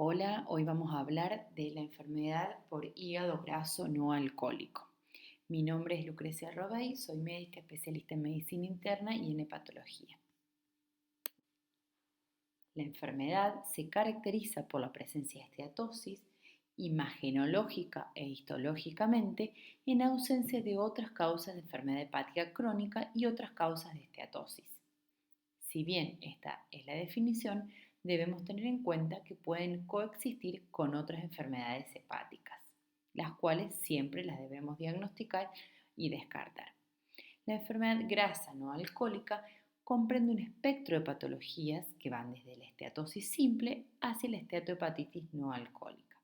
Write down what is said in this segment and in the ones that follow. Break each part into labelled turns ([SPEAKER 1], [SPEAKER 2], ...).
[SPEAKER 1] Hola, hoy vamos a hablar de la enfermedad por hígado graso no alcohólico. Mi nombre es Lucrecia Robey, soy médica especialista en medicina interna y en hepatología. La enfermedad se caracteriza por la presencia de esteatosis imagenológica e histológicamente en ausencia de otras causas de enfermedad hepática crónica y otras causas de esteatosis. Si bien esta es la definición, debemos tener en cuenta que pueden coexistir con otras enfermedades hepáticas, las cuales siempre las debemos diagnosticar y descartar. La enfermedad grasa no alcohólica comprende un espectro de patologías que van desde la esteatosis simple hacia la esteatohepatitis no alcohólica.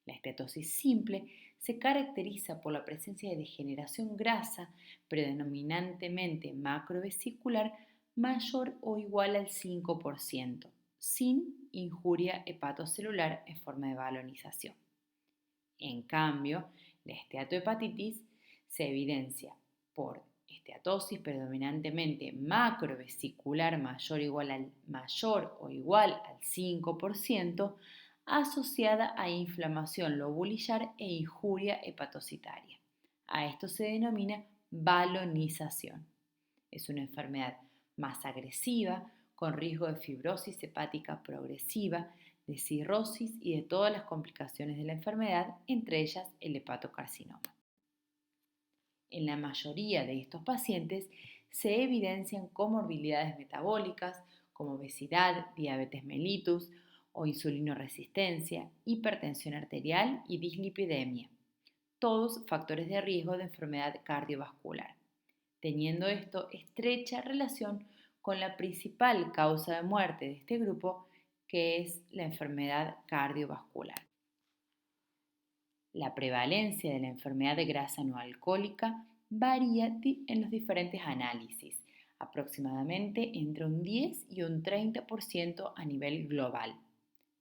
[SPEAKER 1] La esteatosis simple se caracteriza por la presencia de degeneración grasa predominantemente macrovesicular mayor o igual al 5%, sin injuria hepatocelular en forma de balonización. En cambio, la esteatohepatitis se evidencia por esteatosis predominantemente macrovesicular mayor o igual al 5%, asociada a inflamación lobulillar e injuria hepatocitaria. A esto se denomina balonización. Es una enfermedad más agresiva, con riesgo de fibrosis hepática progresiva, de cirrosis y de todas las complicaciones de la enfermedad, entre ellas el hepatocarcinoma. En la mayoría de estos pacientes se evidencian comorbilidades metabólicas como obesidad, diabetes mellitus o insulinoresistencia, hipertensión arterial y dislipidemia, todos factores de riesgo de enfermedad cardiovascular, teniendo esto estrecha relación con la principal causa de muerte de este grupo, que es la enfermedad cardiovascular. La prevalencia de la enfermedad de grasa no alcohólica varía en los diferentes análisis, aproximadamente entre un 10 y un 30% a nivel global.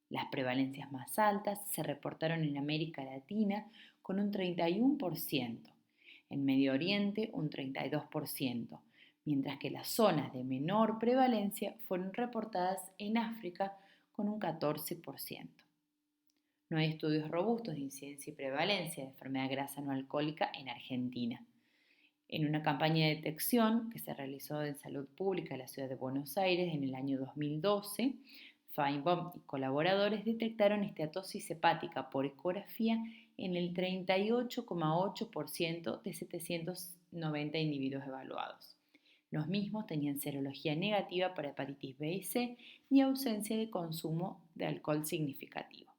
[SPEAKER 1] Las prevalencias más altas se reportaron en América Latina con un 31%, en Medio Oriente un 32%, mientras que las zonas de menor prevalencia fueron reportadas en África con un 14%. No hay estudios robustos de incidencia y prevalencia de enfermedad grasa no alcohólica en Argentina. En una campaña de detección que se realizó en Salud Pública de la Ciudad de Buenos Aires en el año 2012, Feinbaum y colaboradores detectaron esteatosis hepática por ecografía en el 38,8% de 790 individuos evaluados. Los mismos tenían serología negativa para hepatitis B y C y ausencia de consumo de alcohol significativo.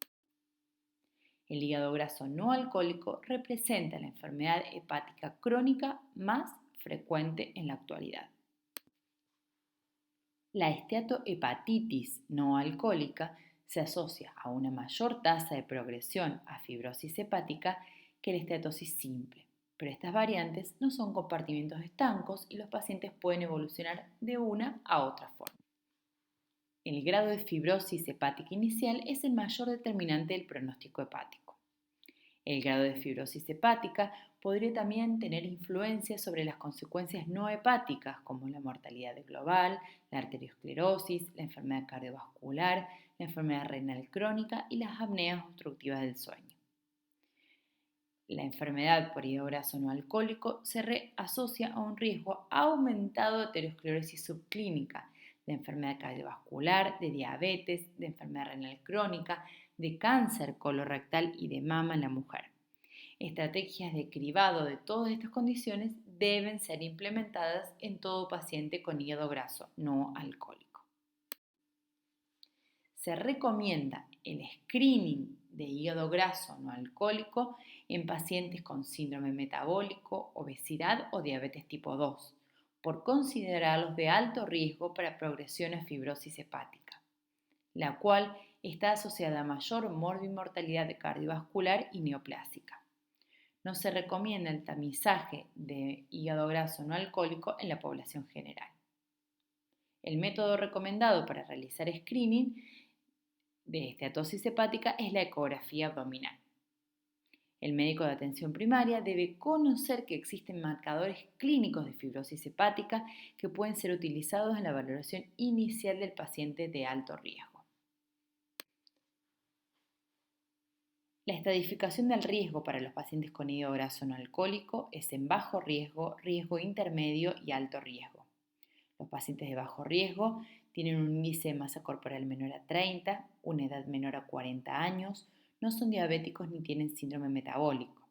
[SPEAKER 1] El hígado graso no alcohólico representa la enfermedad hepática crónica más frecuente en la actualidad. La esteatohepatitis no alcohólica se asocia a una mayor tasa de progresión a fibrosis hepática que la esteatosis simple, pero estas variantes no son compartimentos estancos y los pacientes pueden evolucionar de una a otra forma. El grado de fibrosis hepática inicial es el mayor determinante del pronóstico hepático. El grado de fibrosis hepática podría también tener influencia sobre las consecuencias no hepáticas, como la mortalidad global, la arteriosclerosis, la enfermedad cardiovascular, la enfermedad renal crónica y las apneas obstructivas del sueño. La enfermedad por hígado graso no alcohólico se asocia a un riesgo aumentado de aterosclerosis subclínica, de enfermedad cardiovascular, de diabetes, de enfermedad renal crónica, de cáncer colorectal y de mama en la mujer. Estrategias de cribado de todas estas condiciones deben ser implementadas en todo paciente con hígado graso no alcohólico. Se recomienda el screening de hígado graso no alcohólico en pacientes con síndrome metabólico, obesidad o diabetes tipo 2, por considerarlos de alto riesgo para progresión a fibrosis hepática, la cual está asociada a mayor morbimortalidad cardiovascular y neoplásica. No se recomienda el tamizaje de hígado graso no alcohólico en la población general. El método recomendado para realizar screening de esteatosis hepática es la ecografía abdominal. El médico de atención primaria debe conocer que existen marcadores clínicos de fibrosis hepática que pueden ser utilizados en la valoración inicial del paciente de alto riesgo. La estratificación del riesgo para los pacientes con hígado graso no alcohólico es en bajo riesgo, riesgo intermedio y alto riesgo. Los pacientes de bajo riesgo tienen un índice de masa corporal menor a 30, una edad menor a 40 años, no son diabéticos ni tienen síndrome metabólico.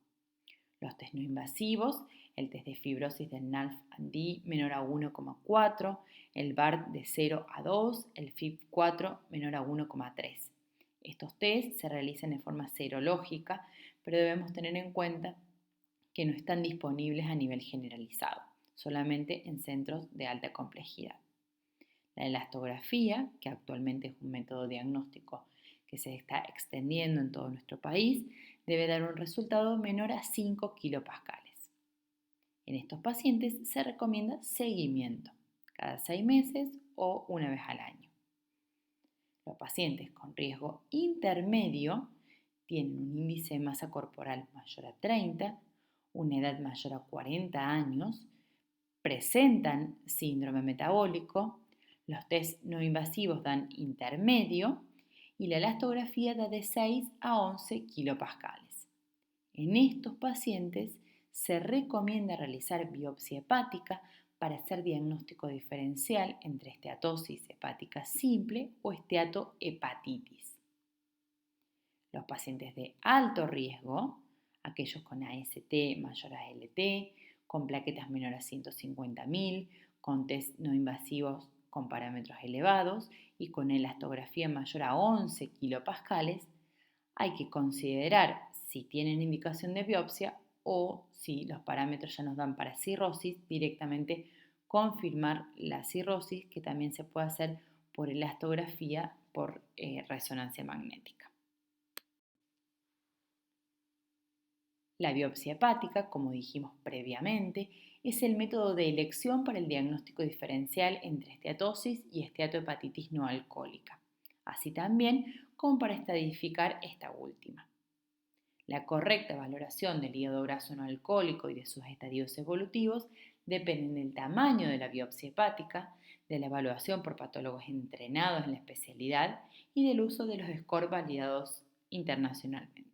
[SPEAKER 1] Los test no invasivos, el test de fibrosis del NAFLD menor a 1,4, el BART de 0 a 2, el FIB4 menor a 1,3. Estos test se realizan de forma serológica, pero debemos tener en cuenta que no están disponibles a nivel generalizado, solamente en centros de alta complejidad. La elastografía, que actualmente es un método diagnóstico que se está extendiendo en todo nuestro país, debe dar un resultado menor a 5 kilopascales. En estos pacientes se recomienda seguimiento, cada 6 meses o una vez al año. Los pacientes con riesgo intermedio tienen un índice de masa corporal mayor a 30, una edad mayor a 40 años, presentan síndrome metabólico, los test no invasivos dan intermedio y la elastografía da de 6 a 11 kilopascales. En estos pacientes se recomienda realizar biopsia hepática para hacer diagnóstico diferencial entre esteatosis hepática simple o esteatohepatitis. Los pacientes de alto riesgo, aquellos con AST mayor a ALT, con plaquetas menor a 150.000, con test no invasivos con parámetros elevados y con elastografía mayor a 11 kilopascales, hay que considerar si tienen indicación de biopsia o si los parámetros ya nos dan para cirrosis, directamente confirmar la cirrosis, que también se puede hacer por elastografía por resonancia magnética. La biopsia hepática, como dijimos previamente, es el método de elección para el diagnóstico diferencial entre esteatosis y esteatohepatitis no alcohólica, así también como para estadificar esta última. La correcta valoración del hígado graso no alcohólico y de sus estadios evolutivos dependen del tamaño de la biopsia hepática, de la evaluación por patólogos entrenados en la especialidad y del uso de los scores validados internacionalmente.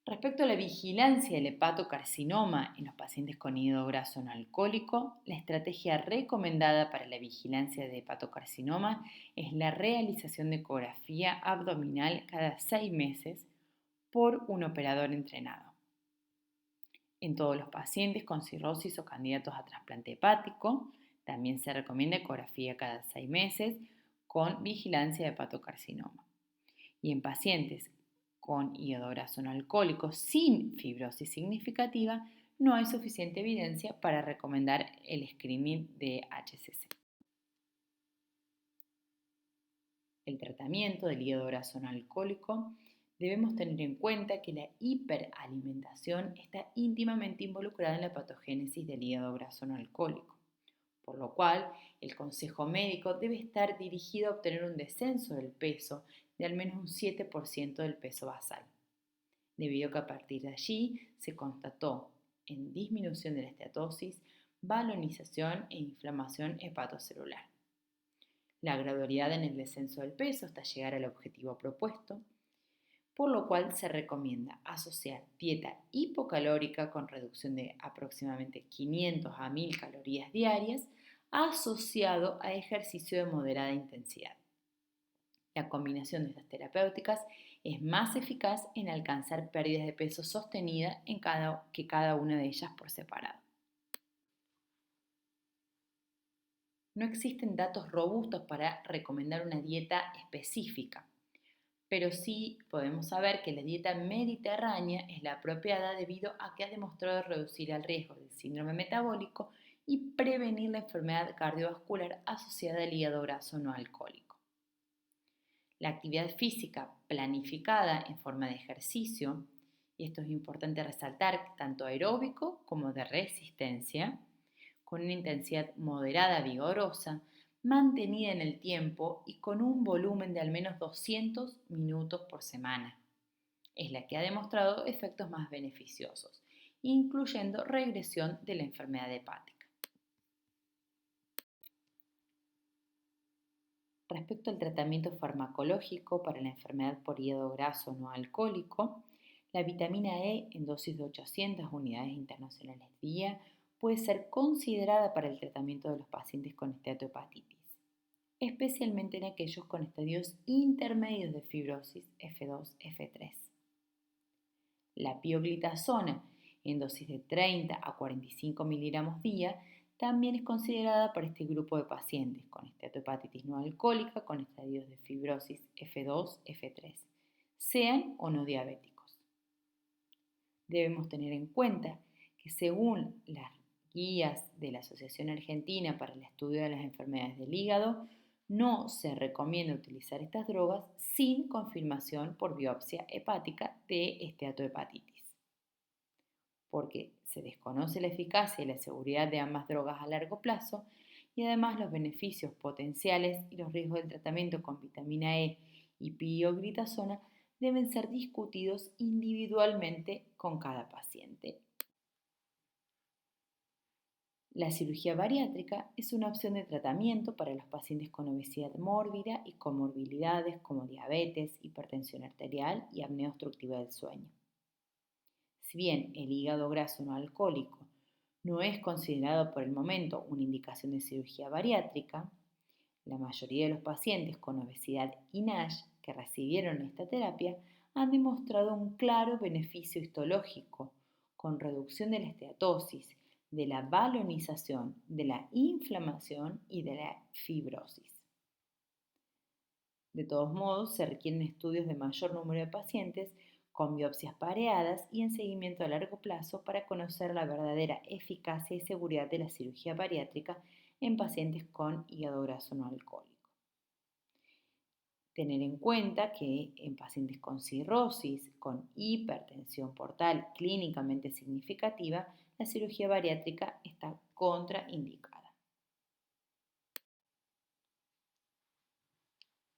[SPEAKER 1] Respecto a la vigilancia del hepatocarcinoma en los pacientes con hígado graso no alcohólico, la estrategia recomendada para la vigilancia de hepatocarcinoma es la realización de ecografía abdominal cada 6 meses por un operador entrenado. En todos los pacientes con cirrosis o candidatos a trasplante hepático, también se recomienda ecografía cada 6 meses con vigilancia de hepatocarcinoma. Y en pacientes con hígado graso no alcohólico sin fibrosis significativa, no hay suficiente evidencia para recomendar el screening de HCC. El tratamiento del hígado graso no alcohólico debemos tener en cuenta que la hiperalimentación está íntimamente involucrada en la patogénesis del hígado graso no alcohólico, por lo cual el consejo médico debe estar dirigido a obtener un descenso del peso de al menos un 7% del peso basal, debido a que a partir de allí se constató en disminución de la esteatosis, balonización e inflamación hepatocelular. La gradualidad en el descenso del peso hasta llegar al objetivo propuesto, por lo cual se recomienda asociar dieta hipocalórica con reducción de aproximadamente 500 a 1000 calorías diarias asociado a ejercicio de moderada intensidad. La combinación de estas terapéuticas es más eficaz en alcanzar pérdidas de peso sostenidas que cada una de ellas por separado. No existen datos robustos para recomendar una dieta específica, pero sí podemos saber que la dieta mediterránea es la apropiada debido a que ha demostrado reducir el riesgo del síndrome metabólico y prevenir la enfermedad cardiovascular asociada al hígado graso no alcohólico. La actividad física planificada en forma de ejercicio, y esto es importante resaltar, tanto aeróbico como de resistencia, con una intensidad moderada vigorosa, mantenida en el tiempo y con un volumen de al menos 200 minutos por semana. Es la que ha demostrado efectos más beneficiosos, incluyendo regresión de la enfermedad hepática. Respecto al tratamiento farmacológico para la enfermedad por hígado graso no alcohólico, la vitamina E en dosis de 800 unidades internacionales día puede ser considerada para el tratamiento de los pacientes con esteatohepatitis, especialmente en aquellos con estadios intermedios de fibrosis F2, F3. La pioglitazona en dosis de 30 a 45 miligramos día también es considerada para este grupo de pacientes con esteatohepatitis no alcohólica con estadios de fibrosis F2, F3, sean o no diabéticos. Debemos tener en cuenta que según las guías de la Asociación Argentina para el Estudio de las Enfermedades del Hígado, no se recomienda utilizar estas drogas sin confirmación por biopsia hepática de esteatohepatitis, porque se desconoce la eficacia y la seguridad de ambas drogas a largo plazo y además los beneficios potenciales y los riesgos del tratamiento con vitamina E y pioglitazona deben ser discutidos individualmente con cada paciente. La cirugía bariátrica es una opción de tratamiento para los pacientes con obesidad mórbida y comorbilidades como diabetes, hipertensión arterial y apnea obstructiva del sueño. Si bien el hígado graso no alcohólico no es considerado por el momento una indicación de cirugía bariátrica, la mayoría de los pacientes con obesidad y NASH que recibieron esta terapia han demostrado un claro beneficio histológico con reducción de la esteatosis, de la balonización, de la inflamación y de la fibrosis. De todos modos, se requieren estudios de mayor número de pacientes con biopsias pareadas y en seguimiento a largo plazo para conocer la verdadera eficacia y seguridad de la cirugía bariátrica en pacientes con hígado graso no alcohólico. Tener en cuenta que en pacientes con cirrosis, con hipertensión portal clínicamente significativa, la cirugía bariátrica está contraindicada.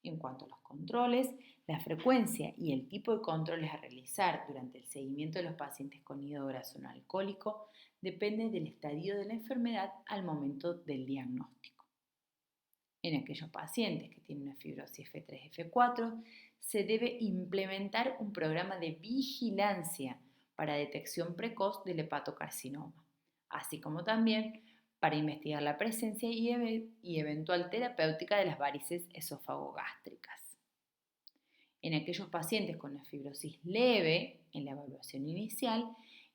[SPEAKER 1] En cuanto a los controles, la frecuencia y el tipo de controles a realizar durante el seguimiento de los pacientes con hígado graso no alcohólico depende del estadio de la enfermedad al momento del diagnóstico. En aquellos pacientes que tienen una fibrosis F3, F4, se debe implementar un programa de vigilancia para detección precoz del hepatocarcinoma, así como también para investigar la presencia y eventual terapéutica de las varices esofagogástricas. En aquellos pacientes con la fibrosis leve, en la evaluación inicial,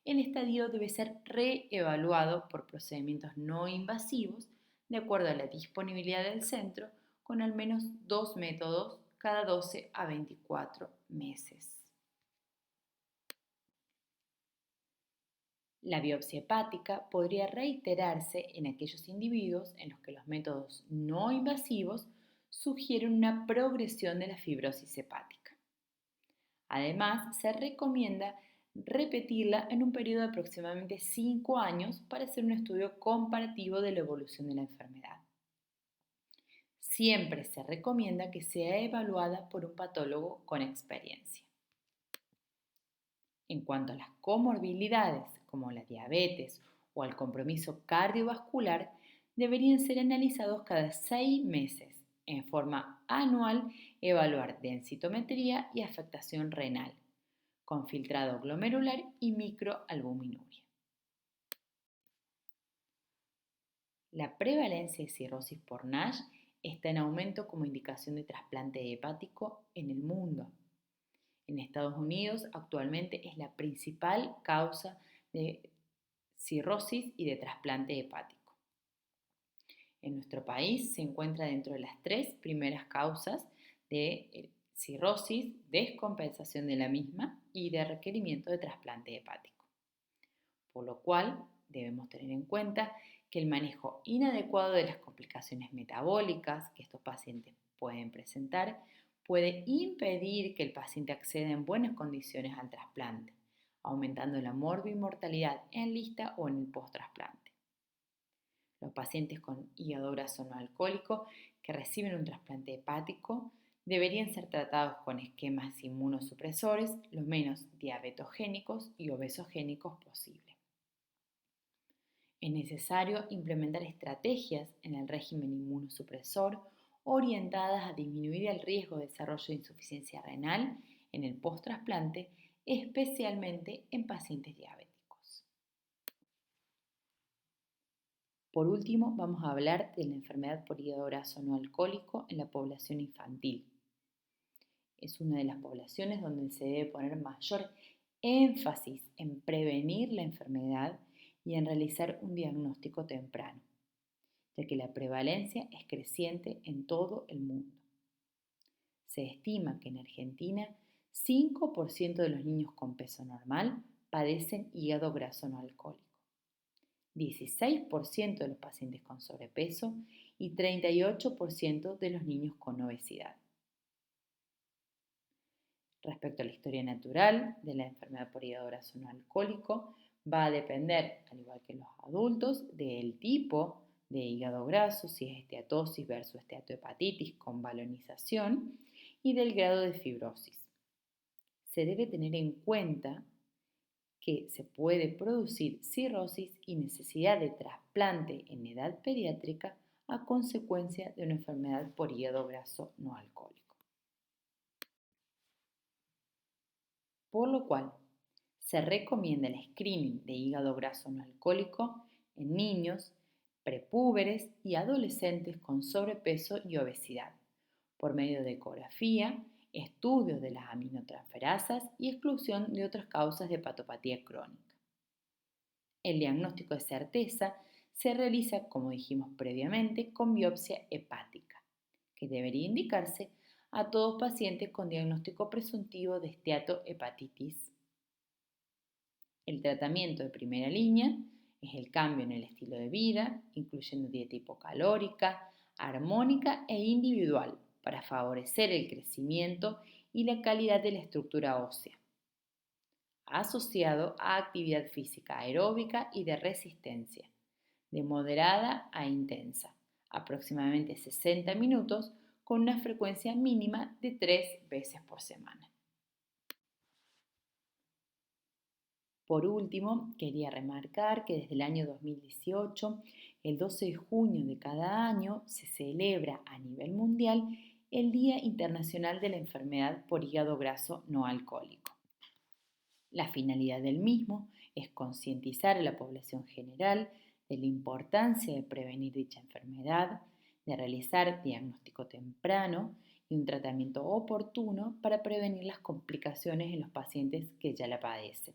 [SPEAKER 1] el estadio debe ser reevaluado por procedimientos no invasivos de acuerdo a la disponibilidad del centro con al menos 2 métodos cada 12 a 24 meses. La biopsia hepática podría reiterarse en aquellos individuos en los que los métodos no invasivos sugieren una progresión de la fibrosis hepática. Además, se recomienda repetirla en un periodo de aproximadamente 5 años para hacer un estudio comparativo de la evolución de la enfermedad. Siempre se recomienda que sea evaluada por un patólogo con experiencia. En cuanto a las comorbilidades, como la diabetes o al compromiso cardiovascular, deberían ser analizados cada 6 meses. En forma anual, evaluar densitometría y afectación renal, con filtrado glomerular y microalbuminuria. La prevalencia de cirrosis por NASH está en aumento como indicación de trasplante hepático en el mundo. En Estados Unidos actualmente es la principal causa de cirrosis y de trasplante hepático. En nuestro país se encuentra dentro de las 3 primeras causas de cirrosis, descompensación de la misma y de requerimiento de trasplante hepático. Por lo cual debemos tener en cuenta que el manejo inadecuado de las complicaciones metabólicas que estos pacientes pueden presentar puede impedir que el paciente acceda en buenas condiciones al trasplante, aumentando la morbimortalidad en lista o en el post-trasplante. Los pacientes con hígado graso no alcohólico que reciben un trasplante hepático deberían ser tratados con esquemas inmunosupresores lo menos diabetogénicos y obesogénicos posible. Es necesario implementar estrategias en el régimen inmunosupresor orientadas a disminuir el riesgo de desarrollo de insuficiencia renal en el post-trasplante, especialmente en pacientes diabéticos. Por último, vamos a hablar de la enfermedad por hígado graso no alcohólico en la población infantil. Es una de las poblaciones donde se debe poner mayor énfasis en prevenir la enfermedad y en realizar un diagnóstico temprano, ya que la prevalencia es creciente en todo el mundo. Se estima que en Argentina 5% de los niños con peso normal padecen hígado graso no alcohólico, 16% de los pacientes con sobrepeso y 38% de los niños con obesidad. Respecto a la historia natural de la enfermedad por hígado graso no alcohólico, va a depender, al igual que los adultos, del tipo de hígado graso, si es esteatosis versus esteatohepatitis con balonización, y del grado de fibrosis. Se debe tener en cuenta que se puede producir cirrosis y necesidad de trasplante en edad pediátrica a consecuencia de una enfermedad por hígado graso no alcohólico. Por lo cual, se recomienda el screening de hígado graso no alcohólico en niños, prepúberes y adolescentes con sobrepeso y obesidad, por medio de ecografía, estudios de las aminotransferasas y exclusión de otras causas de hepatopatía crónica. El diagnóstico de certeza se realiza, como dijimos previamente, con biopsia hepática, que debería indicarse a todos pacientes con diagnóstico presuntivo de esteatohepatitis. El tratamiento de primera línea es el cambio en el estilo de vida, incluyendo dieta hipocalórica, armónica e individual para favorecer el crecimiento y la calidad de la estructura ósea, asociado a actividad física aeróbica y de resistencia, de moderada a intensa, aproximadamente 60 minutos, con una frecuencia mínima de 3 veces por semana. Por último, quería remarcar que desde el año 2018, el 12 de junio de cada año, se celebra a nivel mundial el Día Internacional de la Enfermedad por Hígado Graso No Alcohólico. La finalidad del mismo es concientizar a la población general de la importancia de prevenir dicha enfermedad, de realizar diagnóstico temprano y un tratamiento oportuno para prevenir las complicaciones en los pacientes que ya la padecen.